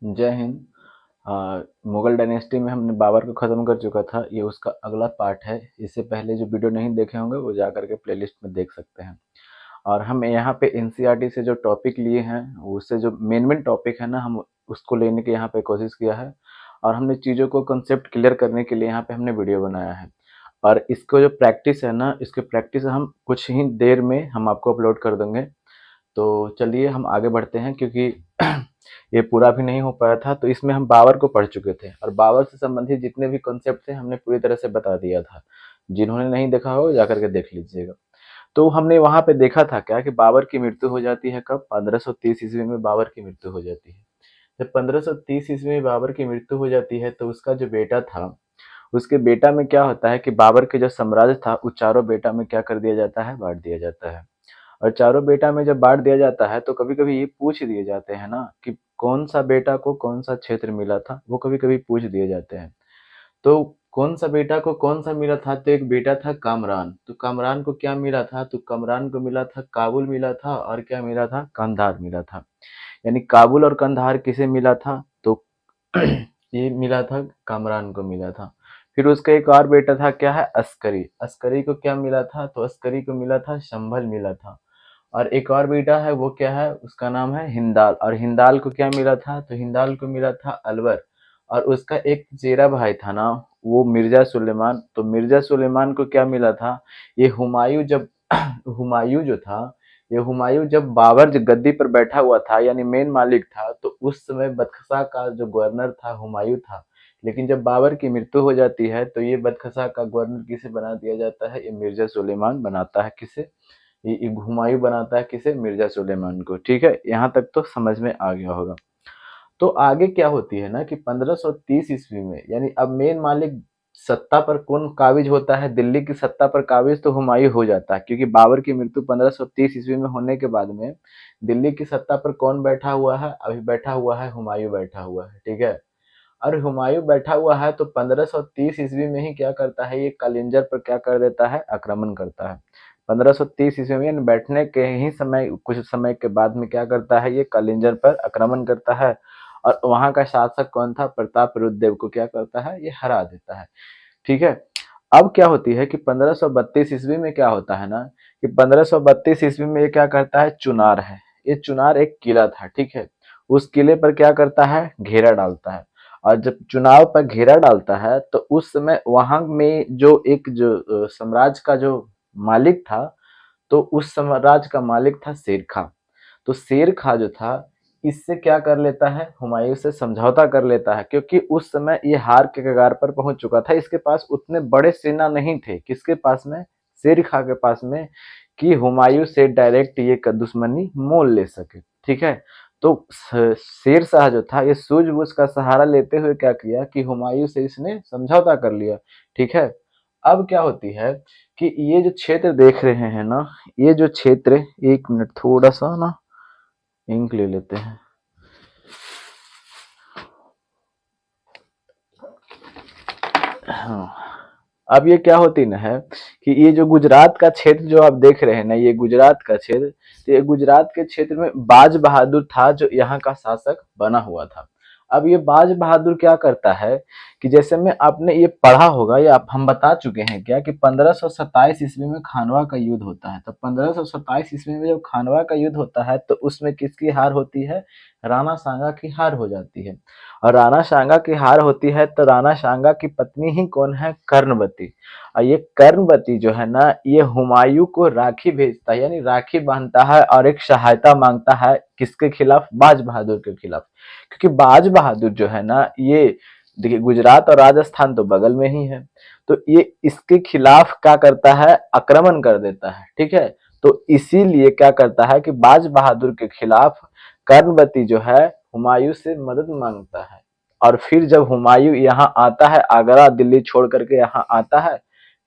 जय हिंद। मुगल डायनेस्टी में हमने बाबर को ख़त्म कर चुका था, ये उसका अगला पार्ट है। इससे पहले जो वीडियो नहीं देखे होंगे वो जा करके प्लेलिस्ट में देख सकते हैं। और हम यहाँ पे एनसीईआरटी से जो टॉपिक लिए हैं उससे जो मेन मेन टॉपिक है ना, हम उसको लेने की यहाँ पे कोशिश किया है। और हमने चीज़ों को कंसेप्ट क्लियर करने के लिए यहाँ पे हमने वीडियो बनाया है। और इसको जो प्रैक्टिस है ना, इसकी प्रैक्टिस हम कुछ ही देर में हम आपको अपलोड कर देंगे। तो चलिए हम आगे बढ़ते हैं, क्योंकि ये पूरा भी नहीं हो पाया था। तो इसमें हम बाबर को पढ़ चुके थे और बाबर से संबंधित जितने भी कॉन्सेप्ट थे हमने पूरी तरह से बता दिया था। जिन्होंने नहीं देखा हो जाकर के देख लीजिएगा। तो हमने वहां पे देखा था क्या कि बाबर की मृत्यु हो जाती है कब? 1530 ईस्वी में बाबर की मृत्यु हो जाती है। जब 1530 ईस्वी में बाबर की मृत्यु हो जाती है तो उसका जो बेटा था, उसके बेटा में क्या होता है कि बाबर के जो साम्राज्य था उस चारों बेटा में क्या कर दिया जाता है? बांट दिया जाता है। और चारों बेटा में जब बांट दिया जाता है तो कभी कभी ये पूछ दिए जाते हैं ना कि कौन सा बेटा को कौन सा क्षेत्र मिला था, वो कभी कभी पूछ दिए जाते हैं। तो कौन सा बेटा को कौन सा मिला था? तो एक बेटा था कामरान। तो कामरान को क्या मिला था? तो कामरान को मिला था काबुल मिला था, और क्या मिला था? कंधार मिला था। यानी काबुल और कंधार किसे मिला था? तो ये मिला था, कामरान को मिला था। फिर उसका एक और बेटा था, क्या है? अस्करी। अस्करी को क्या मिला था? तो अस्करी को मिला था संभल मिला था। और एक और बेटा है, वो क्या है? उसका नाम है हिंदाल। और हिंदाल को क्या मिला था? तो हिंदाल को मिला था अलवर। और उसका एक चचेरा भाई था ना, वो मिर्जा सुलेमान। तो मिर्जा सुलेमान को क्या मिला था? ये हुमायूं जब हुमायूं जो था, ये हुमायूं जब बाबर जो गद्दी पर बैठा हुआ था, यानी मेन मालिक था, तो उस समय बदखशा का जो गवर्नर था हुमायूं था। लेकिन जब बाबर की मृत्यु हो जाती है तो ये बदखशा का गवर्नर किसे बना दिया जाता है? ये मिर्जा सुलेमान बनाता है। किसे? ये हुमायूं बनाता है। किसे? मिर्जा सुलेमान को। ठीक है, यहाँ तक तो समझ में आ गया होगा। तो आगे क्या होती है ना कि 1530 ईस्वी में, यानी अब मेन मालिक सत्ता पर कौन काबिज होता है? दिल्ली की सत्ता पर काबिज तो हुमायूं हो जाता है, क्योंकि बाबर की मृत्यु 1530 ईस्वी में होने के बाद में दिल्ली की सत्ता पर कौन बैठा हुआ है? अभी बैठा हुआ है हुमायूं बैठा हुआ है। ठीक है। और हुमायूं बैठा हुआ है तो 1530 ईस्वी में ही क्या करता है? ये कालिंजर पर क्या कर देता है? आक्रमण करता है। 1530 ईस्वी में बैठने के ही समय, कुछ समय के बाद में क्या करता है? ये कालिंजर पर आक्रमण करता है। और वहां का शासक कौन था? प्रताप रुद्रदेव को क्या करता है? ये हरा देता है। ठीक है। अब क्या होती है कि 1532 ईस्वी में क्या होता है ना कि 1532 ईस्वी में ये क्या करता है? चुनार है। ये चुनार एक किला था। ठीक है। उस किले पर क्या करता है? घेरा डालता है। और जब चुनाव पर घेरा डालता है तो उस समय वहां में जो एक जो साम्राज्य का जो मालिक था, तो उस साम्राज्य का मालिक था शेर खां। तो शेर खां जो था, इससे क्या कर लेता है? हुमायूं से समझौता कर लेता है, क्योंकि उस समय ये हार के कगार पर पहुंच चुका था। इसके पास उतने बड़े सेना नहीं थे। किसके पास में? शेर खां के पास में, कि हुमायूं से डायरेक्ट ये दुश्मनी मोल ले सके। ठीक है। तो शेर शाह जो था, ये सूझबूझ का सहारा लेते हुए क्या किया कि हुमायूं से इसने समझौता कर लिया। ठीक है। अब क्या होती है कि ये जो क्षेत्र देख रहे हैं ना, ये जो क्षेत्र, एक मिनट थोड़ा सा ना इंक ले लेते हैं। हाँ। अब ये क्या होती ना है कि ये जो गुजरात का क्षेत्र जो आप देख रहे हैं ना, ये गुजरात का क्षेत्र, तो ये गुजरात के क्षेत्र में बाज बहादुर था जो यहाँ का शासक बना हुआ था। अब ये बाज बहादुर क्या करता है कि जैसे में आपने ये पढ़ा होगा, या आप हम बता चुके हैं क्या कि 1527 ईस्वी में खानवा का युद्ध होता है। तो 1527 ईस्वी में जब खानवा का युद्ध होता है तो उसमें किसकी हार होती है? राणा सांगा की हार हो जाती है। और राणा सांगा की हार होती है तो राणा सांगा की पत्नी ही कौन है? कर्णवती। और ये कर्णवती जो है ना, ये हुमायूं को राखी भेजता है, यानी राखी बांधता है और एक सहायता मांगता है। किसके खिलाफ? बाज बहादुर के खिलाफ। क्योंकि बाज बहादुर जो है ना, ये देखिए गुजरात और राजस्थान तो बगल में ही है, तो ये इसके खिलाफ क्या करता है? आक्रमण कर देता है। ठीक है। तो इसीलिए क्या करता है कि बाज बहादुर के खिलाफ कर्णवती जो है हुमायूं से मदद मांगता है। और फिर जब हुमायूं यहाँ आता है, आगरा दिल्ली छोड़ करके यहाँ आता है,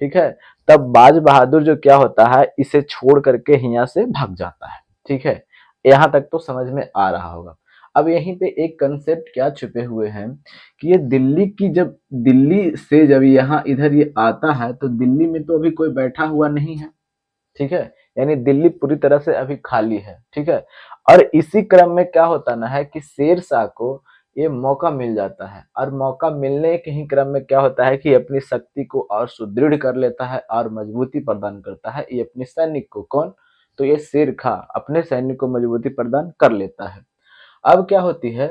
ठीक है, तब बाज बहादुर जो क्या होता है, इसे छोड़ करके यहाँ से भाग जाता है। ठीक है। यहाँ तक तो समझ में आ रहा होगा। अब यहीं पे एक कंसेप्ट क्या छुपे हुए हैं कि ये दिल्ली की, जब दिल्ली से जब यहाँ इधर ये आता है तो दिल्ली में तो अभी कोई बैठा हुआ नहीं है। ठीक है। यानी दिल्ली पूरी तरह से अभी खाली है। ठीक है। और इसी क्रम में क्या होता ना है कि शेर शाह को ये मौका मिल जाता है। और मौका मिलने के ही क्रम में क्या होता है कि अपनी शक्ति को और सुदृढ़ कर लेता है और मजबूती प्रदान करता है ये अपने सैनिक को। कौन? तो ये शेर खां अपने सैनिक को मजबूती प्रदान कर लेता है। अब क्या होती है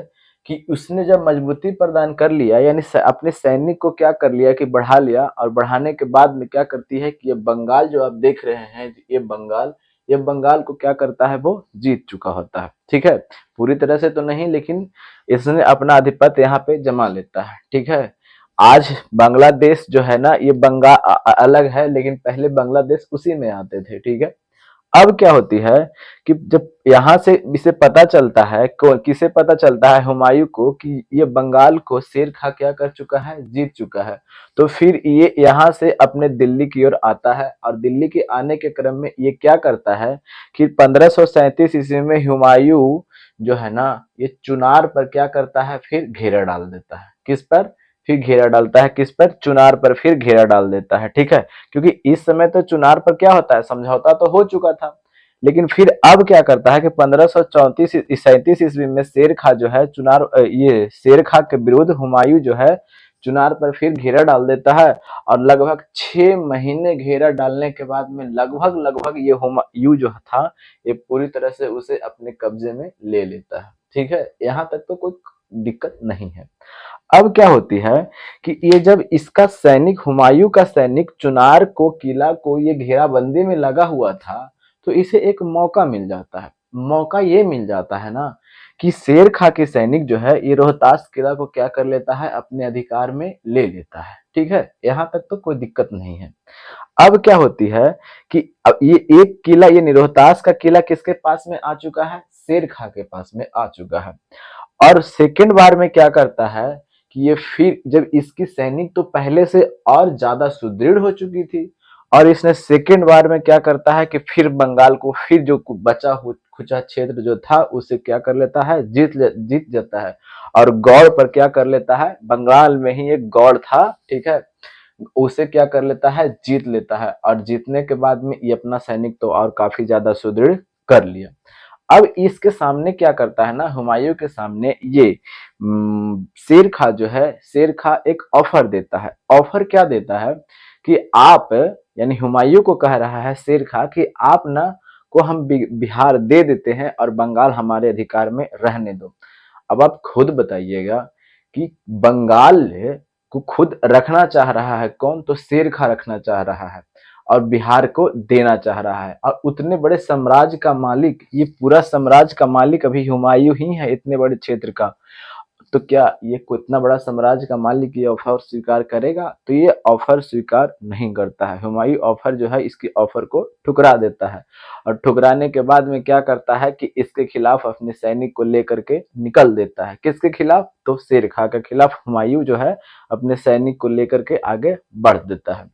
कि उसने जब मजबूती प्रदान कर लिया, यानी अपने सैनिक को क्या कर लिया कि बढ़ा लिया, और बढ़ाने के बाद में क्या करती है कि ये बंगाल जो आप देख रहे हैं, ये बंगाल को क्या करता है, वो जीत चुका होता है। ठीक है, पूरी तरह से तो नहीं, लेकिन इसने अपना आधिपत्य यहाँ पे जमा लेता है। ठीक है, आज बांग्लादेश जो है ना, ये अलग है, लेकिन पहले बांग्लादेश उसी में आते थे। ठीक है, अब क्या होती है कि जब यहाँ से इसे पता चलता है, किसे पता चलता है, हुमायूं को, कि ये बंगाल को शेर खां क्या कर चुका है, जीत चुका है। तो फिर ये यहाँ से अपने दिल्ली की ओर आता है, और दिल्ली के आने के क्रम में ये क्या करता है कि 1537 ईस्वी में हुमायूं जो है ना, ये चुनार पर क्या करता है, फिर घेरा डाल देता है। किस पर? फिर घेरा डालता है, किस पर? चुनार पर फिर घेरा डाल देता है। ठीक है, क्योंकि इस समय तो चुनार पर क्या होता है, समझौता तो हो चुका था, लेकिन फिर अब क्या करता है कि 1534-37 ईस्वी में शेर खां जो है ये शेर खां के विरुद्ध हुमायूं जो है चुनार पर फिर घेरा डाल देता है। और लगभग 6 महीने घेरा डालने के बाद में लगभग लगभग ये हुमायूं जो था, ये पूरी तरह से उसे अपने कब्जे में ले लेता है। ठीक है, यहाँ तक तो कोई दिक्कत नहीं है। अब क्या होती है कि ये जब इसका सैनिक, हुमायूं का सैनिक चुनार को, किला को ये घेराबंदी में लगा हुआ था, तो इसे एक मौका मिल जाता है। मौका ये मिल जाता है ना कि शेर खां के सैनिक जो है ये रोहतास किला को क्या कर लेता है, अपने अधिकार में ले लेता है। ठीक है, यहाँ तक तो कोई दिक्कत नहीं है। अब क्या होती है कि अब ये एक किला, ये रोहतास का किला किसके पास में आ चुका है, शेर खां के पास में आ चुका है। और सेकंड बार में क्या करता है कि ये फिर जब इसकी सैनिक तो पहले से और ज्यादा सुदृढ़ हो चुकी थी, और इसने सेकंड बार में क्या करता है कि फिर बंगाल को, फिर जो बचा खुचा क्षेत्र जो था उसे क्या कर लेता है, जीत जाता है। और गौड़ पर क्या कर लेता है, बंगाल में ही एक गौड़ था, ठीक है, उसे क्या कर लेता है, जीत लेता है। और जीतने के बाद में ये अपना सैनिक तो और काफी ज्यादा सुदृढ़ कर लिया। अब इसके सामने क्या करता है ना, हुमायूं के सामने ये शेर खां जो है, शेर खां एक ऑफर देता है। ऑफर क्या देता है कि आप, यानी हुमायूं को कह रहा है शेर खां कि आप ना को हम बिहार दे देते हैं और बंगाल हमारे अधिकार में रहने दो। अब आप खुद बताइएगा कि बंगाल को खुद रखना चाह रहा है कौन, तो शेर खां रखना चाह रहा है, और बिहार को देना चाह रहा है। और उतने बड़े साम्राज्य का मालिक, ये पूरा साम्राज्य का मालिक अभी हुमायूं ही है, इतने बड़े क्षेत्र का। तो क्या ये कोई इतना बड़ा साम्राज्य का मालिक ये ऑफर स्वीकार करेगा? तो ये ऑफर स्वीकार नहीं करता है। हुमायूं ऑफर जो है, इसकी ऑफर को ठुकरा देता है। और ठुकराने के बाद में क्या करता है कि इसके खिलाफ अपने सैनिक को लेकर के निकल देता है। किसके खिलाफ? तो शेर खां के खिलाफ हुमायूं जो है अपने सैनिक को लेकर के आगे बढ़ देता है।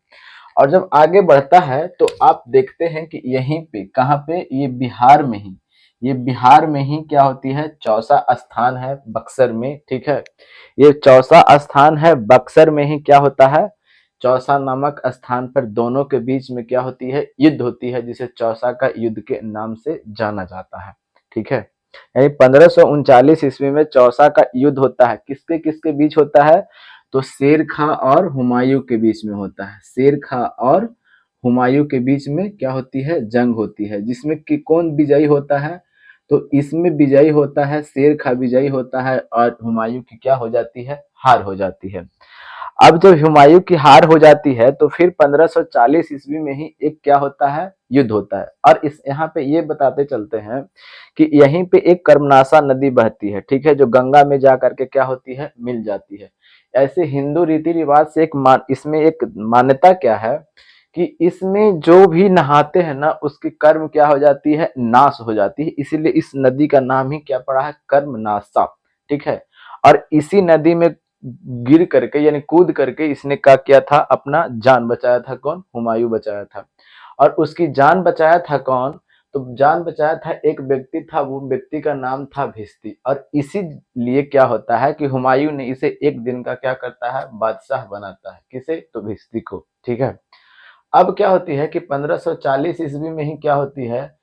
और जब आगे बढ़ता है तो आप देखते हैं कि यहीं पे, कहाँ पे, ये बिहार में ही, ये बिहार में ही क्या होती है, चौसा स्थान है बक्सर में। ठीक है, ये चौसा स्थान है बक्सर में ही क्या होता है, चौसा नामक स्थान पर दोनों के बीच में क्या होती है, युद्ध होती है, जिसे चौसा का युद्ध के नाम से जाना जाता है। ठीक है, यानी 1539 ईस्वी में चौसा का युद्ध होता है। किसके किसके बीच होता है? तो शेर खां और हुमायूं के बीच में होता है। शेर खां और हुमायूं के बीच में क्या होती है, जंग होती है, जिसमें कि कौन विजयी होता है? तो इसमें विजयी होता है शेर खां, विजयी होता है, और हुमायूं की क्या हो जाती है, हार हो जाती है। अब जब हुमायूं की हार हो जाती है तो फिर 1540 ईस्वी में ही एक क्या होता है, युद्ध होता है। और इस यहाँ पे ये बताते चलते हैं कि यहीं पे एक कर्मनाशा नदी बहती है, ठीक है, जो गंगा में जा करके क्या होती है, मिल जाती है। ऐसे हिंदू रीति रिवाज से इसमें एक मान्यता क्या है कि इसमें जो भी नहाते हैं ना, उसकी कर्म क्या हो जाती है, नाश हो जाती है। इसीलिए इस नदी का नाम ही क्या पड़ा है, कर्मनाशा। ठीक है, और इसी नदी में गिर करके, यानी कूद करके इसने क्या किया था, अपना जान बचाया था। कौन? हुमायूं बचाया था। और उसकी जान बचाया था कौन? तो जान बचाया था एक व्यक्ति था, वो व्यक्ति का नाम था भिस्ती। और इसीलिए क्या होता है कि हुमायूं ने इसे एक दिन का क्या करता है, बादशाह बनाता है। किसे? तो भिस्ती को। ठीक है, अब क्या होती है कि 1540 ईस्वी में ही क्या होती है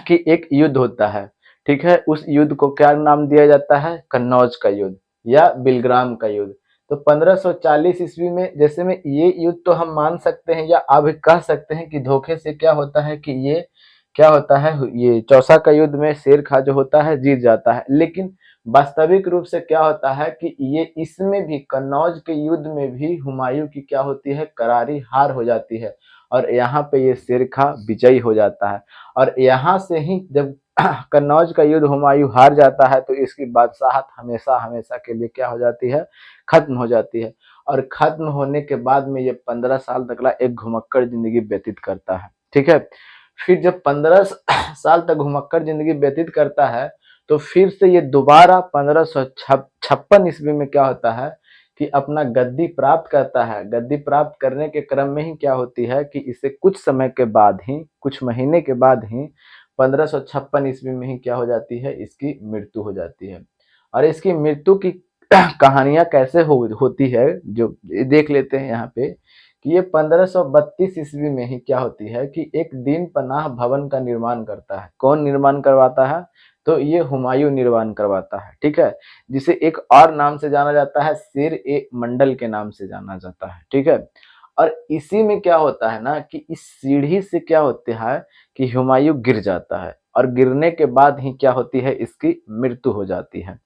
कि एक युद्ध होता है। ठीक है, उस युद्ध को क्या नाम दिया जाता है, कन्नौज का युद्ध। या बिलग्राम का युद्ध। तो 1540 ईस्वी में जैसे में ये युद्ध तो हम मान सकते हैं या आप कह सकते हैं कि धोखे से क्या होता है कि ये क्या होता है, ये चौसा का युद्ध में शेर खां जो होता है जीत जाता है। लेकिन वास्तविक रूप से क्या होता है कि ये इसमें भी कन्नौज के युद्ध में भी हुमायूं की क्या होती है, करारी हार हो जाती है और यहाँ पे ये शेर खां विजयी हो जाता है। और यहाँ से ही जब कन्नौज का युद्ध हुमायूं हार जाता है तो इसकी बादशाहत हमेशा हमेशा के लिए क्या हो जाती है, खत्म हो जाती है। और खत्म होने के बाद में ये 15 साल तकला एक घुमक्कड़ जिंदगी व्यतीत करता है। ठीक है, फिर जब 15 साल तक घुमक्कड़ जिंदगी व्यतीत करता है तो फिर से ये दोबारा 1556 ईस्वी में क्या होता है कि अपना गद्दी प्राप्त करता है। गद्दी प्राप्त करने के क्रम में ही क्या होती है कि इसे कुछ समय के बाद ही, कुछ महीने के बाद ही 1556 ईस्वी में ही क्या हो जाती है, इसकी मृत्यु हो जाती है। और इसकी मृत्यु की कहानियां कैसे होती है जो देख लेते हैं यहाँ पे कि ये 1532 ईस्वी में ही क्या होती है कि एक दीन पनाह भवन का निर्माण करता है। कौन निर्माण करवाता है, तो ये हुमायूं निर्माण करवाता है। ठीक है, जिसे एक और नाम से जाना जाता है, शेर ए मंडल के नाम से जाना जाता है। ठीक है, और इसी में क्या होता है ना कि इस सीढ़ी से क्या होता है कि हुमायूं गिर जाता है और गिरने के बाद ही क्या होती है, इसकी मृत्यु हो जाती है।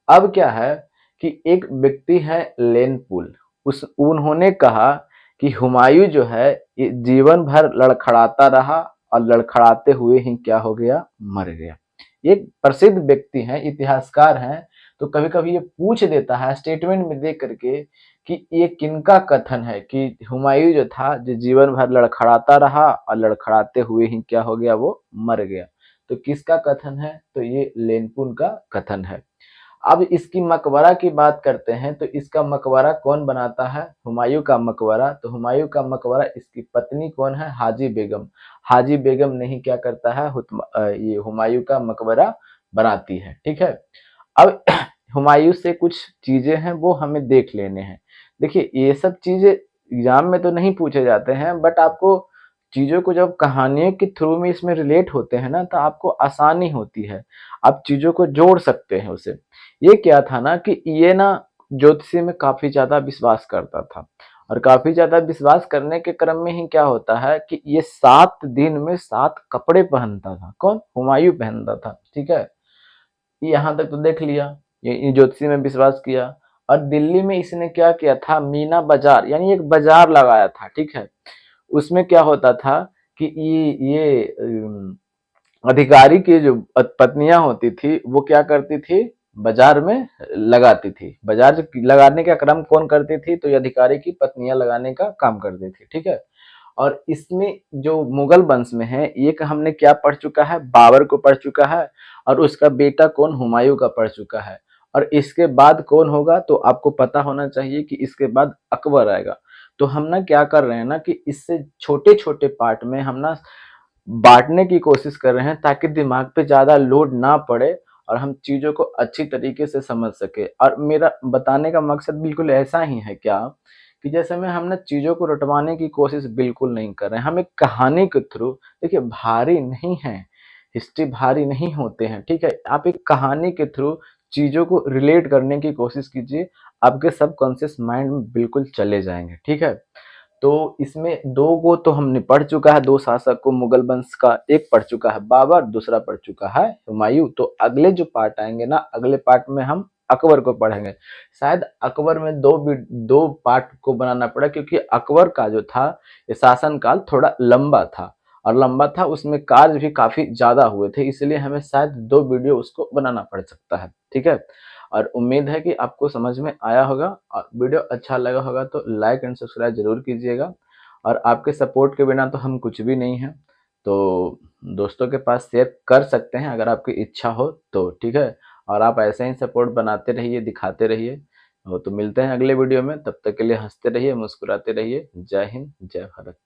अब क्या है कि एक व्यक्ति है लेनपुल, उस उन्होंने कहा कि हुमायूं जो है ये जीवन भर लड़खड़ाता रहा और लड़खड़ाते हुए ही क्या हो गया, मर गया। एक प्रसिद्ध व्यक्ति हैं, इतिहासकार हैं, तो कभी कभी ये पूछ देता है स्टेटमेंट में देख करके कि ये किनका कथन है कि हुमायूं जो था जो जीवन भर लड़खड़ाता रहा और लड़खड़ाते हुए ही क्या हो गया, वो मर गया। तो किसका कथन है, तो ये लेनपुल का कथन है। अब इसकी मकबरा की बात करते हैं तो इसका मकबरा कौन बनाता है, हुमायूं का मकबरा। तो हुमायूं का मकबरा इसकी पत्नी कौन है, हाजी बेगम। हाजी बेगम ने ही क्या करता है, ये हुमायूं का मकबरा बनाती है। ठीक है, अब हुमायूं से कुछ चीजें हैं वो हमें देख लेने हैं। देखिए ये सब चीजें एग्जाम में तो नहीं पूछे जाते हैं, बट आपको चीजों को जब कहानियों के थ्रू में इसमें रिलेट होते हैं ना तो आपको आसानी होती है, आप चीजों को जोड़ सकते हैं उसे। ये क्या था ना कि ये ना ज्योतिषी में काफी ज्यादा विश्वास करता था और काफी ज्यादा विश्वास करने के क्रम में ही क्या होता है कि ये 7 दिन में 7 कपड़े पहनता था। कौन, हुमायूं पहनता था। ठीक है, यहाँ तक तो देख लिया, ये ज्योतिषी में विश्वास किया। और दिल्ली में इसने क्या किया था, मीना बाजार यानी एक बाजार लगाया था। ठीक है, उसमें क्या होता था कि ये अधिकारी की जो पत्नियां होती थी वो क्या करती थी, बाजार में लगाती थी। बाजार लगाने का क्रम कौन करती थी, तो ये अधिकारी की पत्नियां लगाने का काम करती थी। ठीक है, और इसमें जो मुगल वंश में है एक हमने क्या पढ़ चुका है, बाबर को पढ़ चुका है और उसका बेटा कौन, हुमायूं का पढ़ चुका है। और इसके बाद कौन होगा, तो आपको पता होना चाहिए कि इसके बाद अकबर आएगा। तो हम ना क्या कर रहे हैं ना कि इससे छोटे छोटे पार्ट में हम ना बांटने की कोशिश कर रहे हैं ताकि दिमाग पे ज्यादा लोड ना पड़े और हम चीजों को अच्छी तरीके से समझ सके। और मेरा बताने का मकसद बिल्कुल ऐसा ही है क्या कि जैसे में हम ना चीजों को रटवाने की कोशिश बिल्कुल नहीं कर रहे हैं, हम एक कहानी के थ्रू, देखिए भारी नहीं है, हिस्ट्री भारी नहीं होते हैं। ठीक है, आप एक कहानी के थ्रू चीजों को रिलेट करने की कोशिश कीजिए, आपके सबकॉन्शियस माइंड में बिल्कुल चले जाएंगे। ठीक है, तो इसमें दो गो तो हमने पढ़ चुका है, दो शासक को मुगल वंश का, एक पढ़ चुका है बाबर, दूसरा पढ़ चुका है हुमायूं। तो अगले जो पार्ट आएंगे ना, अगले पार्ट में हम अकबर को पढ़ेंगे। शायद अकबर में दो पार्ट को बनाना पड़ा क्योंकि अकबर का जो था ये शासन काल थोड़ा लंबा था और लंबा था, उसमें कार्य भी काफी ज्यादा हुए थे, इसलिए हमें शायद 2 वीडियो उसको बनाना पड़ सकता है। ठीक है, और उम्मीद है कि आपको समझ में आया होगा और वीडियो अच्छा लगा होगा तो लाइक एंड सब्सक्राइब जरूर कीजिएगा। और आपके सपोर्ट के बिना तो हम कुछ भी नहीं हैं, तो दोस्तों के पास शेयर कर सकते हैं अगर आपकी इच्छा हो तो। ठीक है, और आप ऐसे ही सपोर्ट बनाते रहिए, दिखाते रहिए। तो मिलते हैं अगले वीडियो में, तब तक के लिए हंसते रहिए, मुस्कुराते रहिए। जय हिंद, जय भारत।